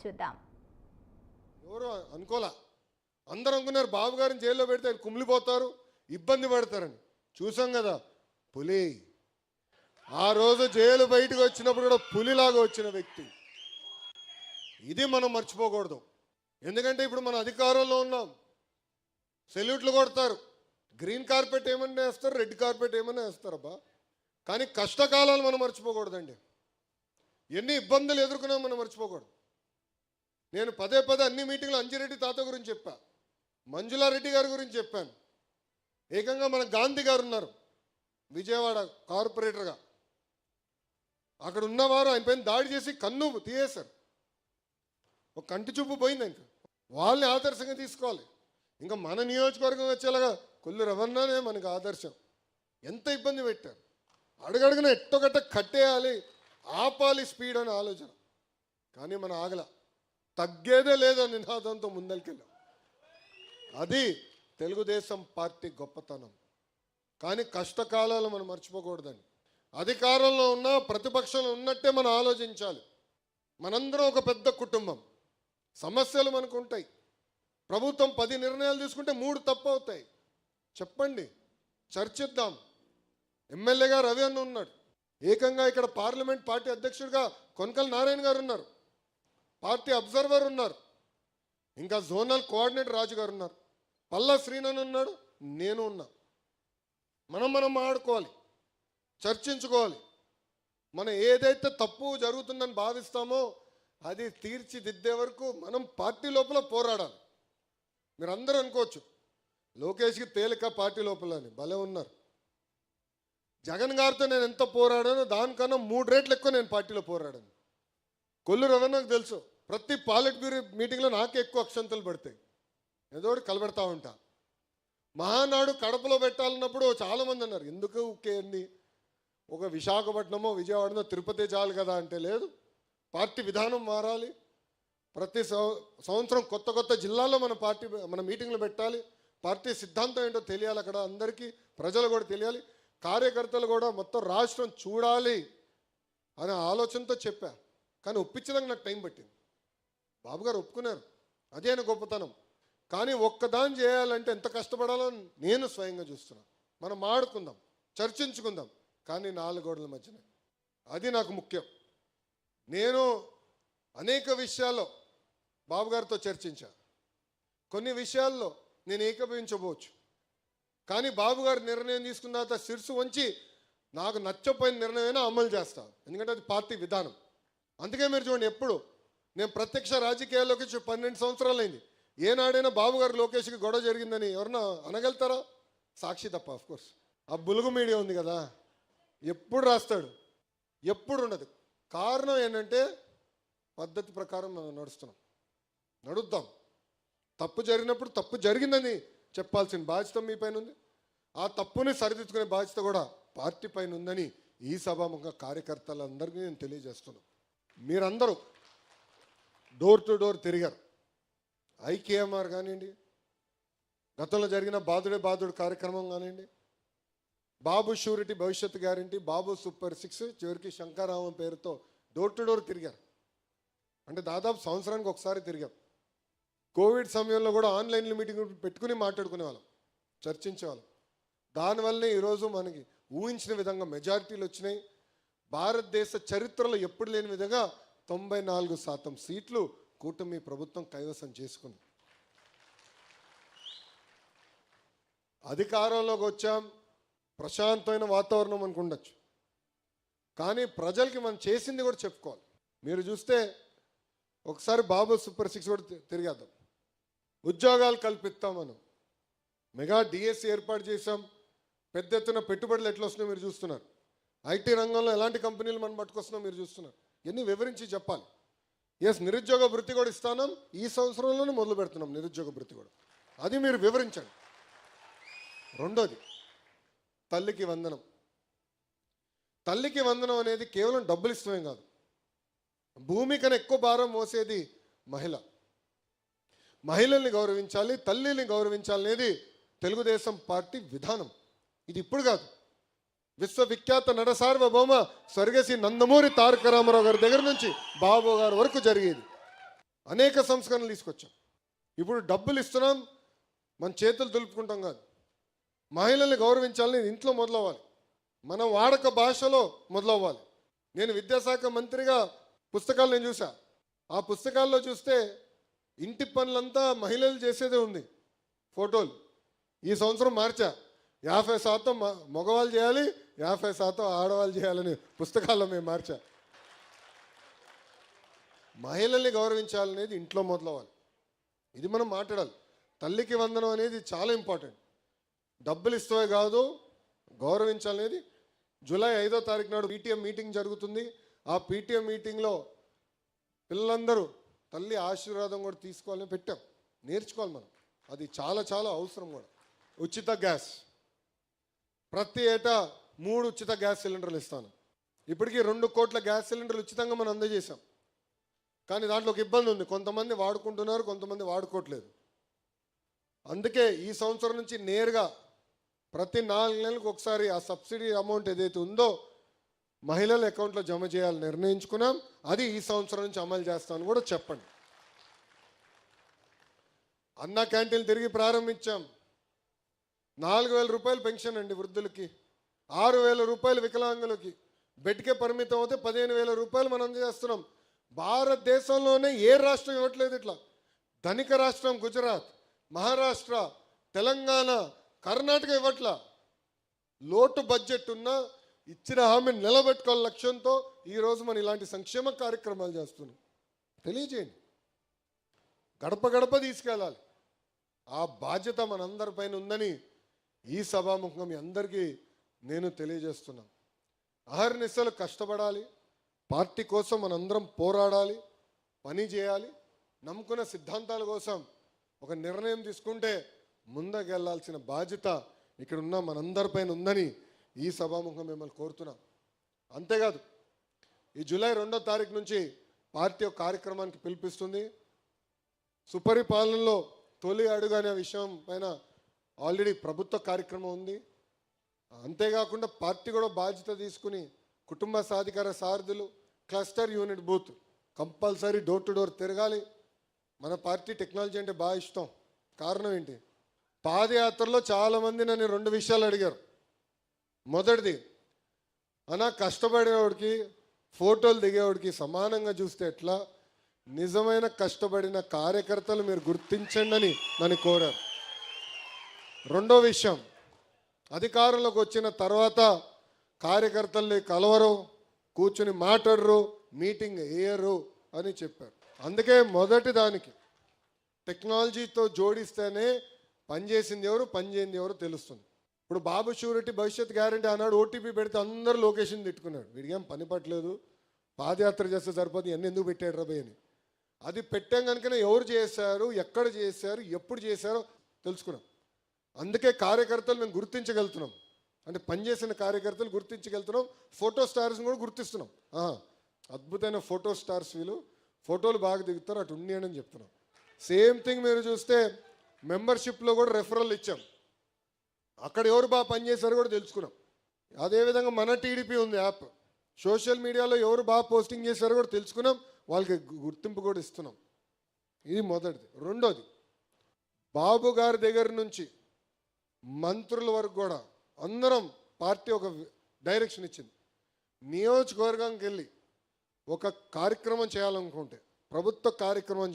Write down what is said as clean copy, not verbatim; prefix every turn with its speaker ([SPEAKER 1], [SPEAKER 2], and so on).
[SPEAKER 1] చూద్దాం.
[SPEAKER 2] ఎవరు అనుకోలే, అందరూ అనుకున్నారు బాబు గారిని జైల్లో పెడితే ఆయన కుమిలిపోతారు, ఇబ్బంది పడతారని. చూసాం కదా పులి. ఆ రోజు జైలు బయటకు వచ్చినప్పుడు కూడా పులిలాగా వచ్చిన వ్యక్తి. ఇది మనం మర్చిపోకూడదు. ఎందుకంటే ఇప్పుడు మన అధికారంలో ఉన్నాం, సెల్యూట్లు కొడతారు, గ్రీన్ కార్పెట్ ఏమన్నా వేస్తారు, రెడ్ కార్పెట్ ఏమన్నా వేస్తారబ్బా. కానీ కష్టకాలాలు మనం మర్చిపోకూడదండి. ఎన్ని ఇబ్బందులు ఎదుర్కొన్నాం మనం మర్చిపోకూడదు. నేను పదే అన్ని మీటింగ్లో అంజిరెడ్డి తాత గురించి చెప్పా, మంజులారెడ్డి గారి గురించి చెప్పాను. ఏకంగా మన గాంధీ గారు ఉన్నారు విజయవాడ కార్పొరేటర్గా, అక్కడ ఉన్నవారు ఆయన పైన దాడి చేసి కన్ను తీయేశారు. ఒక కంటి చూపు పోయింది. ఇంకా వాళ్ళని ఆదర్శంగా తీసుకోవాలి. ఇంకా మన నియోజకవర్గం వచ్చేలాగా కొల్లు రవణనే మనకు ఆదర్శం. ఎంత ఇబ్బంది పెట్టారు, అడుగడుగున ఎట్టొకట్ట కట్టేయాలి, ఆపాలి స్పీడ్ అనే ఆలోచన. కానీ మన ఆగల, తగ్గేదే లేదని నినాదంతో ముందరికెళ్ళాం. అది తెలుగుదేశం పార్టీ గొప్పతనం. కానీ కష్టకాలాలు మనం మర్చిపోకూడదని. అధికారంలో ఉన్నా ప్రతిపక్షంలో ఉన్నట్టే మనం ఆలోచించాలి. మనందరం ఒక పెద్ద కుటుంబం, సమస్యలు మనకు ఉంటాయి. ప్రభుత్వం 10 నిర్ణయాలు తీసుకుంటే 3 తప్పు అవుతాయి. చెప్పండి, చర్చిద్దాం. ఎమ్మెల్యేగా రవి అన్న ఉన్నాడు, ఏకంగా ఇక్కడ పార్లమెంట్ పార్టీ అధ్యక్షుడిగా కొనకల్ నారాయణ గారు ఉన్నారు, పార్టీ అబ్జర్వర్ ఉన్నారు, ఇంకా జోనల్ కోఆర్డినేటర్ రాజు గారు ఉన్నారు, పల్లా శ్రీనన్ ఉన్నాడు, నేను ఉన్నా. మనం ఆడుకోవాలి, చర్చించుకోవాలి. మనం ఏదైతే తప్పు జరుగుతుందని భావిస్తామో అది తీర్చిదిద్దే వరకు మనం పార్టీ లోపల పోరాడాలి. మీరు అందరూ అనుకోవచ్చు లోకేష్కి తేలిక పార్టీ లోపల అని, భలే ఉన్నారు. జగన్ గారితో నేను ఎంత పోరాడానో దానికన్నా 3 రెట్లు ఎక్కువ నేను పార్టీలో పోరాడాను. కొల్లు రవణకు తెలుసు, ప్రతి పాలిట్ బ్యూరో మీటింగ్లో నాకే ఎక్కువ అక్షంతలు పడతాయి, ఏదో ఒకటి కలబెడతా ఉంటా. మహానాడు కడపలో పెట్టాలన్నప్పుడు చాలామంది అన్నారు ఎందుకు ఊకేంది, ఒక విశాఖపట్నమో విజయవాడనో తిరుపతి చాలు కదా అంటే, లేదు, పార్టీ విధానం మారాలి. ప్రతి సంవత్సరం కొత్త జిల్లాల్లో మన మీటింగ్లు పెట్టాలి. పార్టీ సిద్ధాంతం ఏంటో తెలియాలి, అక్కడ అందరికీ ప్రజలు కూడా తెలియాలి, కార్యకర్తలు కూడా మొత్తం రాష్ట్రం చూడాలి అనే ఆలోచనతో చెప్పా. కానీ ఒప్పించడానికి నాకు టైం పట్టింది. బాబు గారు ఒప్పుకున్నారు, అదే ఆయన గొప్పతనం. కానీ ఒక్కదాన్ని చేయాలంటే ఎంత కష్టపడాలో నేను స్వయంగా చూస్తున్నా. మనం ఆడుకుందాం, చర్చించుకుందాం, కానీ 4 గోడల మధ్యనే. అది నాకు ముఖ్యం. నేను అనేక విషయాల్లో బాబు గారితో చర్చించా. కొన్ని విషయాల్లో నేను ఏకీభవించబోవచ్చు, కానీ బాబు గారు నిర్ణయం తీసుకున్న తర్వాత శిరసు వంచి నాకు నచ్చపోయిన నిర్ణయమైనా అమలు చేస్తాను, ఎందుకంటే అది పార్టీ విధానం. అందుకే మీరు చూడండి, ఎప్పుడు నేను ప్రత్యక్ష రాజకీయాల్లోకి 12 సంవత్సరాలు అయింది, ఏనాడైనా బాబు గారు లోకేష్కి గొడవ జరిగిందని ఎవరన్నా అనగలుగుతారా? సాక్షి తప్ప. ఆఫ్కోర్స్ ఆ బులుగు మీడియా ఉంది కదా, ఎప్పుడు రాస్తాడు, ఎప్పుడు ఉండదు. కారణం ఏంటంటే పద్ధతి ప్రకారం మనం నడుద్దాం. తప్పు జరిగినప్పుడు తప్పు జరిగిందని చెప్పాల్సిన బాధ్యత మీ పైన ఉంది. ఆ తప్పుని సరిదిద్దుకునే బాధ్యత కూడా పార్టీ పైన ఉందని ఈ సభాముఖ కార్యకర్తలందరికీ నేను తెలియజేస్తున్నాను. మీరందరూ డోర్ టు డోర్ తిరిగారు. ఐకేఎంఆర్ కానివ్వండి, గతంలో జరిగిన బాదుడే కార్యక్రమం కానివ్వండి, బాబు షూరిటీ భవిష్యత్ గ్యారంటీ, బాబు సూపర్ 6, చివరికి శంకరామం పేరుతో డోర్ టు డోర్ తిరిగారు. అంటే దాదాపు సంవత్సరానికి ఒకసారి తిరిగాం. కోవిడ్ సమయంలో కూడా ఆన్లైన్లో మీటింగ్ పెట్టుకుని మాట్లాడుకునేవాళ్ళం, చర్చించేవాళ్ళం. దానివల్లనే ఈరోజు మనకి ఊహించిన విధంగా మెజారిటీలు వచ్చినాయి. భారతదేశ చరిత్రలో ఎప్పుడు లేని విధంగా 94% సీట్లు కూటమి ప్రభుత్వం కైవసం చేసుకుంది. అధికారంలోకి వచ్చాం, ప్రశాంతమైన వాతావరణం మనకు ఉండొచ్చు, కానీ ప్రజలకి మనం చేసింది కూడా చెప్పుకోవాలి. మీరు చూస్తే ఒకసారి బాబు సూపర్ 6 కూడా తిరిగేద్దాం. ఉద్యోగాలు కల్పిస్తాం, మనం మెగా డిఎస్సి ఏర్పాటు చేసాం. పెద్ద ఎత్తున పెట్టుబడులు ఎట్లా వస్తున్నాయో మీరు చూస్తున్నారు. ఐటీ రంగంలో ఎలాంటి కంపెనీలు మనం పట్టుకొస్తున్నాం మీరు చూస్తున్నారు. ఇవన్నీ వివరించి చెప్పాలి. ఎస్, నిరుద్యోగ భృతి కూడా ఇస్తాను, ఈ సంవత్సరంలోనే మొదలు పెడుతున్నాం నిరుద్యోగ భృతి కూడా, అది మీరు వివరించండి. రెండోది తల్లికి వందనం. తల్లికి వందనం అనేది కేవలం డబ్బులు ఇష్టమే కాదు, భూమి కన్నా ఎక్కువ భారం మోసేది మహిళ. మహిళల్ని గౌరవించాలి, తల్లిని గౌరవించాలనేది తెలుగుదేశం పార్టీ విధానం. ఇది ఇప్పుడు కాదు, విశ్వవిఖ్యాత నట సార్వభౌమ స్వర్గశ్రీ నందమూరి తారక రామారావు గారి దగ్గర నుంచి బాబు గారి వరకు జరిగేది. అనేక సంస్కరణలు తీసుకొచ్చాం. ఇప్పుడు డబ్బులు ఇస్తున్నాం, మన చేతులు దులుపుకుంటాం కాదు. మహిళల్ని గౌరవించాలని ఇంట్లో మొదలవ్వాలి, మన వాడక భాషలో మొదలవ్వాలి. నేను విద్యాశాఖ మంత్రిగా పుస్తకాలు నేను చూసా. ఆ పుస్తకాల్లో చూస్తే ఇంటి పనులంతా మహిళలు చేసేదే ఉంది, ఫోటోలు. ఈ సంవత్సరం మార్చా, 50% మగవాళ్ళు చేయాలి, 50% ఆడవాళ్ళు చేయాలని పుస్తకాల్లో మేము మార్చా. మహిళల్ని గౌరవించాలనేది ఇంట్లో మొదలవ్వాలి. ఇది మనం మాట్లాడాలి. తల్లికి వందనం అనేది చాలా ఇంపార్టెంట్. డబ్బులు ఇస్తే కాదు, గౌరవించాలనేది. జూలై 5వ తారీఖు నాడు పీటీఎం మీటింగ్ జరుగుతుంది. ఆ పీటీఎం మీటింగ్లో పిల్లలందరూ తల్లి ఆశీర్వాదం కూడా తీసుకోవాలని పెట్టాం. నేర్చుకోవాలి మనం, అది చాలా చాలా అవసరం కూడా. ఉచిత గ్యాస్, ప్రతి ఏటా 3 ఉచిత గ్యాస్ సిలిండర్లు ఇస్తాను. ఇప్పటికీ 2 కోట్ల గ్యాస్ సిలిండర్లు ఉచితంగా మనం అందజేశాం. కానీ దాంట్లో ఒక ఇబ్బంది ఉంది, కొంతమంది వాడుకుంటున్నారు, కొంతమంది వాడుకోవట్లేదు. అందుకే ఈ సంవత్సరం నుంచి నేరుగా ప్రతి 4 నెలలకు ఒకసారి ఆ సబ్సిడీ అమౌంట్ ఏదైతే ఉందో మహిళల అకౌంట్లో జమ చేయాలని నిర్ణయించుకున్నాం. అది ఈ సంవత్సరం నుంచి అమలు చేస్తామని కూడా చెప్పండి. అన్నా క్యాంటీన్లు తిరిగి ప్రారంభించాం. 4,000 రూపాయలు పెన్షన్ అండి వృద్ధులకి, 6,000 రూపాయలు వికలాంగులకి, బెడ్కే పరిమితం అవుతే 15,000 రూపాయలు మనం అందజేస్తున్నాం. భారతదేశంలోనే ఏ రాష్ట్రం ఇవ్వట్లేదు ఇట్లా. ధనిక రాష్ట్రం గుజరాత్, మహారాష్ట్ర, తెలంగాణ, కర్ణాటక ఇవ్వట్లా. లోటు బడ్జెట్ ఉన్నా ఇచ్చిన హామీని నిలబెట్టుకోవాలి లక్ష్యంతో ఈరోజు మనం ఇలాంటి సంక్షేమ కార్యక్రమాలు చేస్తున్నాం. తెలియజేయండి, గడప గడప తీసుకెళ్ళాలి. ఆ బాధ్యత మనందరిపైన ఉందని ఈ సభాముఖంగా మీ అందరికీ నేను తెలియజేస్తున్నాను. అహర్నిశలు కష్టపడాలి, పార్టీ కోసం మనందరం పోరాడాలి, పని చేయాలి. నమ్ముకున్న సిద్ధాంతాల కోసం ఒక నిర్ణయం తీసుకుంటే ముందుకెళ్లాల్సిన బాధ్యత ఇక్కడ ఉన్న మనందరిపైన ఉందని ఈ సభాముఖంగా మిమ్మల్ని కోరుతున్నాం. అంతేకాదు, ఈ జూలై 2వ తారీఖు నుంచి పార్టీ ఒక కార్యక్రమానికి పిలిపిస్తుంది. సుపరిపాలనలో తొలి అడుగు అనే విషయం పైన ఆల్రెడీ ప్రభుత్వ కార్యక్రమం ఉంది. అంతేకాకుండా పార్టీ కూడా బాధ్యత తీసుకుని కుటుంబ సాధికార సారథులు, cluster unit booth compulsory door to door తిరగాలి. మన పార్టీ టెక్నాలజీ అంటే బాగా ఇష్టం. కారణం ఏంటి? పాదయాత్రలో చాలామంది నన్ను 2 విషయాలు అడిగారు. మొదటిది, అన్నా కష్టపడేవాడికి ఫోటోలు దిగేవాడికి సమానంగా చూస్తే ఎట్లా, నిజమైన కష్టపడిన కార్యకర్తలు మీరు గుర్తించండి అని నన్ను కోరారు. రెండో విషయం, అధికారంలోకి వచ్చిన తర్వాత కార్యకర్తల్ని కలవరు, కూర్చుని మాట్లాడరు, మీటింగ్ వేయరు అని చెప్పారు. అందుకే మొదటి దానికి టెక్నాలజీతో జోడిస్తేనే పనిచేసింది ఎవరు, పనిచేయింది ఎవరు తెలుస్తుంది. ఇప్పుడు బాబు షూరిటీ భవిష్యత్ గ్యారంటీ అన్నాడు, ఓటీపీ పెడితే అందరూ లొకేషన్ తిట్టుకున్నాడు. వీడికేం పని పట్టలేదు, పాదయాత్ర చేస్తే సరిపోతుంది, ఎన్ని ఎందుకు పెట్టాడు రాబోయ్ అని. అది పెట్టాం కనుకనే ఎవరు చేశారు, ఎక్కడ చేశారు, ఎప్పుడు చేశారో తెలుసుకున్నాం. అందుకే కార్యకర్తలు మేము గుర్తించగలుగుతున్నాం, అంటే పనిచేసిన కార్యకర్తలు గుర్తించగలుగుతున్నాం. ఫోటో స్టార్స్ని కూడా గుర్తిస్తున్నాం. అద్భుతమైన ఫోటో స్టార్స్ వీళ్ళు, ఫోటోలు బాగా దిగుతారు, అటు ఉండి అని చెప్తున్నాం. సేమ్ థింగ్ మీరు చూస్తే మెంబర్షిప్లో కూడా రెఫరల్ ఇచ్చాం, అక్కడ ఎవరు బాగా పనిచేశారో కూడా తెలుసుకున్నాం. అదేవిధంగా మన టీడీపీ ఉంది యాప్, సోషల్ మీడియాలో ఎవరు బాగా పోస్టింగ్ చేశారో కూడా తెలుసుకున్నాం, వాళ్ళకి గుర్తింపు కూడా ఇస్తున్నాం. ఇది మొదటిది. రెండోది, బాబు గారి దగ్గర నుంచి మంత్రుల వరకు కూడా అందరం పార్టీ ఒక డైరెక్షన్ ఇచ్చింది. నియోజకవర్గానికి వెళ్ళి ఒక కార్యక్రమం చేయాలనుకుంటే, ప్రభుత్వ కార్యక్రమం